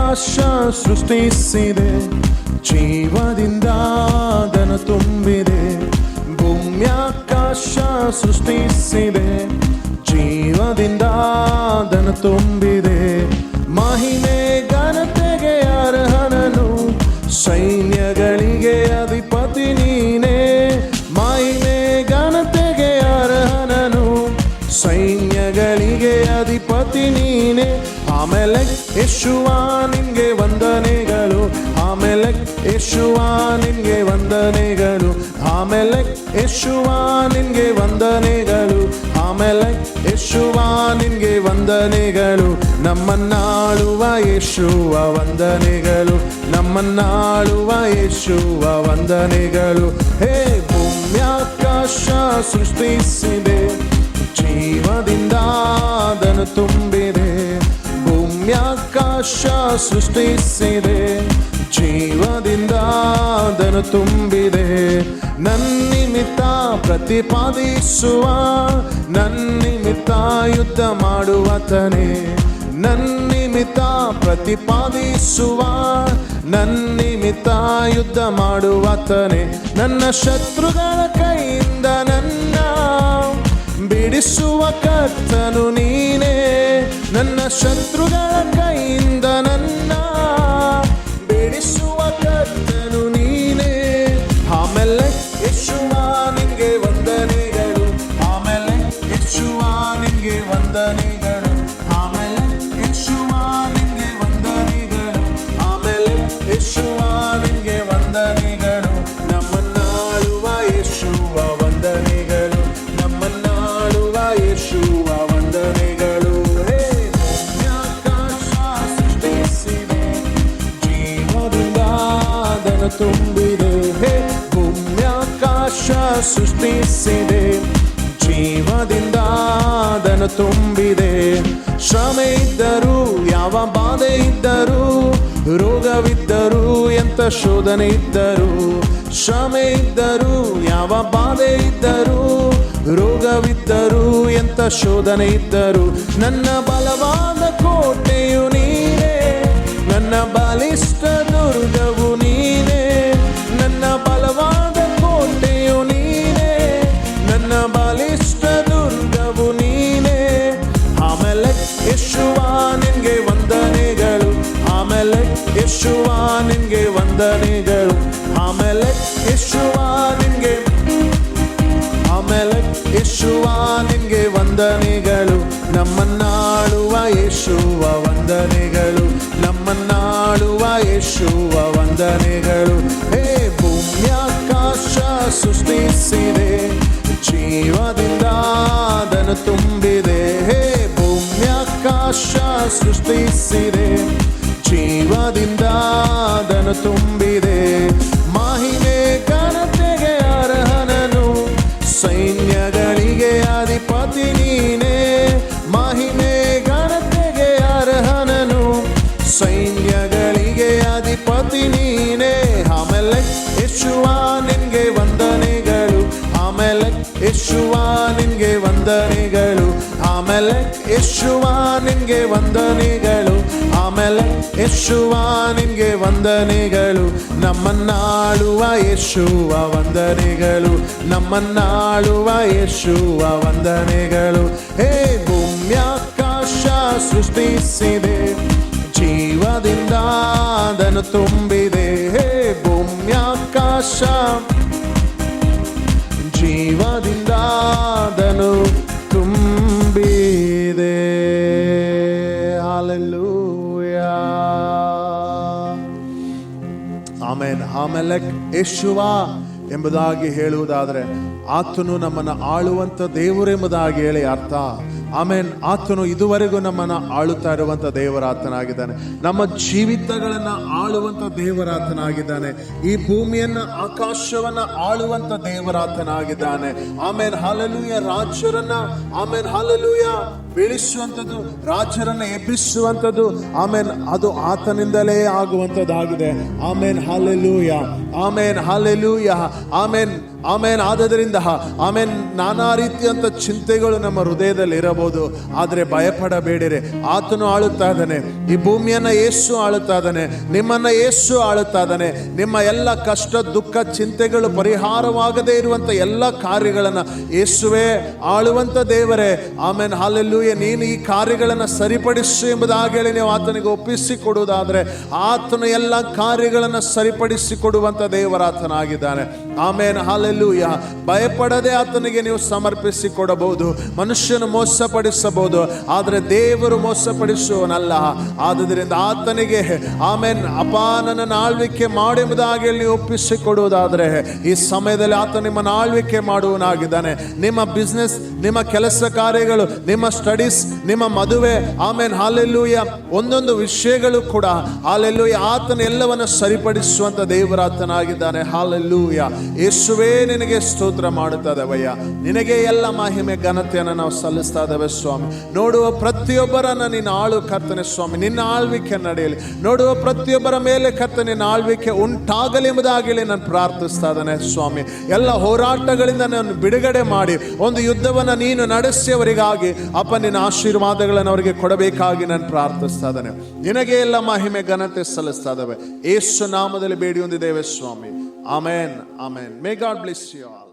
ಆಕಾಶ ಸೃಷ್ಟಿಸಿದೆ, ಜೀವದಿಂದ ದನ ತುಂಬಿದೆ. ಭೂಮ್ಯಾಕಾಶ ಸೃಷ್ಟಿಸಿದೆ, ಜೀವದಿಂದ ದನ ತುಂಬಿದೆ. ಮಹಿಮೆ ಘನತೆಗೆ ಅರ್ಹನನು, ಸೈನ್ಯಗಳಿಗೆ ಅಧಿಪತಿ ನೀನೇ. ಮಹಿಮೆ ಘನತೆಗೆ ಅರ್ಹನನು, ಸೈನ್ಯಗಳಿಗೆ ಅಧಿಪತಿ ನೀನೇ. ಆಮೇಲೆ ಯೇಸುವ ನಿನ್ಗೆ ವಂದನೆಗಳು, ಆಮೇಲೆ ಯೇಸುವ ನಿನ್ಗೆ ವಂದನೆಗಳು, ಆಮೇಲೆ ಯೇಸುವ ನಿನ್ಗೆ ವಂದನೆಗಳು, ಆಮೇಲೆ ಯೇಸುವ ನಿನ್ಗೆ ವಂದನೆಗಳು. ನಮ್ಮನ್ನಾಳುವ ಯೇಸುವ ವಂದನೆಗಳು, ನಮ್ಮನ್ನಾಳುವ ಯೇಸುವ ವಂದನೆಗಳು. ಹೇ ಭೂಮ್ಯಾಕಾಶ ಸೃಷ್ಟಿಸಿದೆ, ಜೀವದಿಂದ ದನ ತುಂಬಿದೆ. ಭೂಮ್ಯಾಕಾಶ ಸೃಷ್ಟಿಸಿದೆ, ಜೀವದಿಂದ ದನ ತುಂಬಿದೆ. ನನ್ನಿಮಿತ್ತ ಪ್ರತಿಪಾದಿಸುವ, ನನ್ನಿಮಿತ್ತ ಯುದ್ಧ ಮಾಡುವತನೇ. ನನ್ನಿಮಿತ್ತ ಪ್ರತಿಪಾದಿಸುವ, ನನ್ನಿಮಿತ್ತ ಯುದ್ಧ ಮಾಡುವತನೇ. ನನ್ನ ಶತ್ರುಗಳ ಕೈಯಿಂದ ನನ್ನ ಬಿಡಿಸುವ ಕರ್ತನು ನೀನೇ. ನನ್ನ ಶತ್ರುಗಳ ಕೈಯಿಂದ ನನ್ನ ಬಿಡಿಸುವ ಕರ್ತನು ನೀನೇ. ಆಮೇಲೆ ಯೇಸುವ ನಿನ್ಗೆ ವಂದನೆಗಳು, ಆಮೇಲೆ ಯೇಸುವ ನಿನ್ಗೆ ವಂದನೆಗಳು, ಆಮೇಲೆ ಯೇಸುವ ನಿನ್ಗೆ ವಂದನೆಗಳು, ಆಮೇಲೆ ಯೇಸುವ ನಿನ್ಗೆ ವಂದನೆಗಳು. ನಮ್ಮನ್ನಾಳುವ ಯೇಸುವ ವಂದನೆಗಳು, ನಮ್ಮನ್ನಾಳುವ ಯೇಸುವ ವಂದನೆಗಳು. ಹೇ ಭೂಮ್ಯಾಕಾಶ ಸೃಷ್ಟಿಸಿದೆ, ಜೀವದಿಂದ ದನ ತುಂಬಿದೆ. ಹೇ ಭೂಮ್ಯಾಕಾಶ ಸೃಷ್ಟಿಸಿದೆ, ಜೀವದಿಂದ ದನ ತುಂಬಿದೆ. ಶ್ರಮೆ ಇದ್ದರೂ ಯಾವ ಬಾಧೆ ಇದ್ದರೂ, ರೋಗವಿದ್ದರೂ ಎಂಥ ಶೋಧನೆ ಇದ್ದರೂ, ಶ್ರಮೆ ಇದ್ದರೂ ಯಾವ ಬಾಧೆ ಇದ್ದರೂ, ರೋಗವಿದ್ದರೂ ಎಂಥ ಶೋಧನೆ ಇದ್ದರೂ, ನನ್ನ ಬಲವಾದ ಕೋಟೆಯು ನೀನೇ, ನನ್ನ ಬಲಿಷ್ಠ ದುರ್ಗವು ನೀನೇ. ನನ್ನ ಬಲವಾದ ಕೋಟೆಯು ನೀನೇ, ನನ್ನ ಬಲಿಷ್ಠ ದುರ್ಗವು ನೀನೇ. ಆಮೇಲೆ ಯೇಸುವ ನಿನ್ಗೆ ವಂದನೆಗಳು, ಆಮೇಲೆ ಯೇಸುವ ನಿನ್ಗೆ ವಂದನೆಗಳು, ಆಮೇಲೆ ಯೇಸುವ ನಿನ್ಗೆ, ಆಮೇಲೆ ಯೇಸುವ ನಿನ್ಗೆ ವಂದನೆಗಳು. ನಮ್ಮನ್ನಾಳುವ ಯೇಸುವ ವಂದನೆಗಳು, ನಮ್ಮನ್ನಾಳುವ ಯೇಸುವ ವಂದನೆಗಳು. ಹೇ ಭೂಮ್ಯಾಕಾಶ ಸೃಷ್ಟಿಸಿದೆ, ಜೀವದಿಂದ ದನ ತುಂಬಿದೆ. ಹೇ ಭೂಮ್ಯಾಕಾಶ ಸೃಷ್ಟಿಸಿದೆ, ಜೀವದಿಂದ ದನ ತುಂಬಿದೆ. ಮಹಿಮೆ ಘನತೆಗೆ ಅರ್ಹನನು, ಸೈನ್ಯಗಳಿಗೆ ಅಧಿಪತಿ ನೀನೇ. ಮಹಿಮೆ ಘನತೆಗೆ ಅರ್ಹನನು, ಸೈನ್ಯಗಳಿಗೆ ಅಧಿಪತಿ ನೀನೇ. ಆಮೇಲೆ ಯೇಸುವ ನಿನ್ಗೆ ವಂದನೆಗಳು, ಆಮೇಲೆ ಯೇಸುವ ನಿನ್ಗೆ ವಂದನೆಗಳು, ಆಮೇಲೆ ಯೇಸುವ ನಿನ್ಗೆ ವಂದನೆಗಳು, ಆಮೇಲೆ ಯೇಸುವ ನಿನ್ಗೆ ವಂದನೆಗಳು. ನಮ್ಮನ್ನಾಳುವ ಯೇಸುವ ವಂದನೆಗಳು, ನಮ್ಮನ್ನಾಳುವ ಯೇಸುವ ವಂದನೆಗಳು. ಹೇ ಭೂಮ್ಯಾಕಾಶ ಸೃಷ್ಟಿಸಿದೆ, ಜೀವದಿಂದ ದನ ತುಂಬಿದೆ. ಹೇ ಭೂಮ್ಯಾಕಾಶ ಜೀವದಿಂದ ದನು ತುಂಬಿದೆ. Hallelujah, amen. ಆಮೇಲೆ ಯೇಸುವ ಎಂಬುದಾಗಿ ಹೇಳುವುದಾದರೆ ಆತನು ನಮ್ಮನ್ನು ಆಳುವಂಥ ದೇವರೆಂಬುದಾಗಿ ಹೇಳಿ ಅರ್ಥ. ಆಮೇನ್. ಆತನು ಇದುವರೆಗೂ ನಮ್ಮನ್ನು ಆಳುತ್ತಾ ಇರುವಂಥ ದೇವರಾತನಾಗಿದ್ದಾನೆ. ನಮ್ಮ ಜೀವಿತಗಳನ್ನು ಆಳುವಂಥ ದೇವರಾತನಾಗಿದ್ದಾನೆ. ಈ ಭೂಮಿಯನ್ನ, ಆಕಾಶವನ್ನ ಆಳುವಂಥ ದೇವರಾತನಾಗಿದ್ದಾನೆ. ಆಮೇನ್. ಹಲ್ಲೆಲೂಯ. ರಾಜರನ್ನ, ಆಮೇನ್, ಹಲ್ಲೆಲೂಯ, ಬೀಳಿಸುವಂಥದ್ದು, ರಾಜರನ್ನ ಎಬ್ಬಿಸುವಂಥದ್ದು, ಆಮೇನ್, ಅದು ಆತನಿಂದಲೇ ಆಗುವಂಥದ್ದಾಗಿದೆ. ಆಮೇನ್. ಹಲ್ಲೆಲೂಯ, ಆಮೇನ್, ಹಲ್ಲೆಲೂಯ, ಆಮೇನ್. ಆಮೇನ್. ಆದದರಿಂದ ಆಮೇನ್, ನಾನಾ ರೀತಿಯಂತ ಚಿಂತೆಗಳು ನಮ್ಮ ಹೃದಯದಲ್ಲಿ ಇರಬಹುದು, ಆದರೆ ಭಯಪಡಬೇಡಿರಿ. ಆತನು ಆಳುತ್ತಾ ಇದ್ದಾನೆ. ಈ ಭೂಮಿಯನ್ನ ಯೇಸು ಆಳುತ್ತಾ ಇದ್ದಾನೆ. ನಿಮ್ಮನ್ನ ಯೇಸು ಆಳುತ್ತಾ ಇದ್ದಾನೆ. ನಿಮ್ಮ ಎಲ್ಲ ಕಷ್ಟ, ದುಃಖ, ಚಿಂತೆಗಳು ಪರಿಹಾರವಾಗದೇ ಇರುವಂತ ಎಲ್ಲ ಕಾರ್ಯಗಳನ್ನ ಯೇಸುವೇ ಆಳುವಂತ ದೇವರೇ. ಆಮೇನ್, ಹಲ್ಲೆಲೂಯಾ. ನೀನು ಈ ಕಾರ್ಯಗಳನ್ನು ಸರಿಪಡಿಸು ಎಂಬುದಾಗಿ ಹೇಳಿ ನೀವು ಆತನಿಗೆ ಒಪ್ಪಿಸಿಕೊಡುವುದಾದ್ರೆ ಆತನು ಎಲ್ಲ ಕಾರ್ಯಗಳನ್ನು ಸರಿಪಡಿಸಿಕೊಡುವಂತ ದೇವರಾತನಾಗಿದ್ದಾನೆ. ಆಮೇನ್, ಹಲ್ಲೆಲೂಯಾ. ಭಯಪಡದೆ ಆತನಿಗೆ ನೀವು ಸಮರ್ಪಿಸಿಕೊಡಬಹುದು. ಮನುಷ್ಯನು ಮೋಸಪಡಿಸಬಹುದು, ಆದರೆ ದೇವರು ಮೋಸಪಡಿಸುವನಲ್ಲ. ಆದುದರಿಂದ ಆತನಿಗೆ ಆಮೇನ್, ಅಪಾ ನನ್ನ ಆಳ್ವಿಕೆ ಮಾಡೆಂಬುದಾಗಿ ನೀವು ಒಪ್ಪಿಸಿಕೊಡುವುದಾದರೆ ಈ ಸಮಯದಲ್ಲಿ ಆತ ನಿಮ್ಮನ್ನು ಆಳ್ವಿಕೆ ಮಾಡುವನಾಗಿದ್ದಾನೆ. ನಿಮ್ಮ ಬಿಸ್ನೆಸ್, ನಿಮ್ಮ ಕೆಲಸ ಕಾರ್ಯಗಳು, ನಿಮ್ಮ ಸ್ಟಡೀಸ್, ನಿಮ್ಮ ಮದುವೆ, ಆಮೇನ್, ಹಾಲೆಲೂಯಾ, ಒಂದೊಂದು ವಿಷಯಗಳು ಕೂಡ ಹಾಲೆಲೂಯಾ ಆತನ ಎಲ್ಲವನ್ನು ಸರಿಪಡಿಸುವಂತ ದೇವರಾತನಾಗಿದ್ದಾನೆ. ಹಾಲೆಲೂಯಾ. ಯೇಸುವೇ ನಿನಗೆ ಸ್ತೋತ್ರ ಮಾಡುತ್ತಾ ಇದ್ದೇವಯ್ಯ. ನಿನಗೆ ಎಲ್ಲ ಮಹಿಮೆ ಘನತೆಯನ್ನು ನಾವು ಸಲ್ಲಿಸ್ತಾ ಇದ್ದೇವೆ ಸ್ವಾಮಿ. ನೋಡುವ ಪ್ರತಿಯೊಬ್ಬರನ್ನ ನಿನ್ನ ಆಳು ಕರ್ತನೆ ಸ್ವಾಮಿ. ನಿನ್ನ ಆಳ್ವಿಕೆ ನಡೆಯಲಿ. ನೋಡುವ ಪ್ರತಿಯೊಬ್ಬರ ಮೇಲೆ ಕರ್ತನೆ ನಿನ್ನ ಆಳ್ವಿಕೆ ಉಂಟಾಗಲಿ ಎಂಬುದಾಗಿ ನಾನು ಪ್ರಾರ್ಥಿಸ್ತಾ ಇದ್ದೇನೆ ಸ್ವಾಮಿ. ಎಲ್ಲ ಹೋರಾಟಗಳಿಂದ ನಾನು ಬಿಡುಗಡೆ ಮಾಡಿ ಒಂದು ಯುದ್ಧವನ್ನು ನೀನು ನಡೆಸಿಯವರಿಗಾಗಿ ಅಪ್ಪ ನಿನ್ನ ಆಶೀರ್ವಾದಗಳನ್ನು ಅವರಿಗೆ ಕೊಡಬೇಕಾಗಿ ನಾನು ಪ್ರಾರ್ಥಿಸ್ತಾ ಇದ್ದೇನೆ. ನಿನಗೆ ಎಲ್ಲ ಮಹಿಮೆ ಘನತೆ ಸಲ್ಲಿಸ್ತಾ ಇದ್ದೇವೆ. ಯೇಸು ನಾಮದಲ್ಲಿ ಬೇಡಿ ಹೊಂದಿದ್ದೇವೆ ಸ್ವಾಮಿ. Amen, amen. May God bless you all.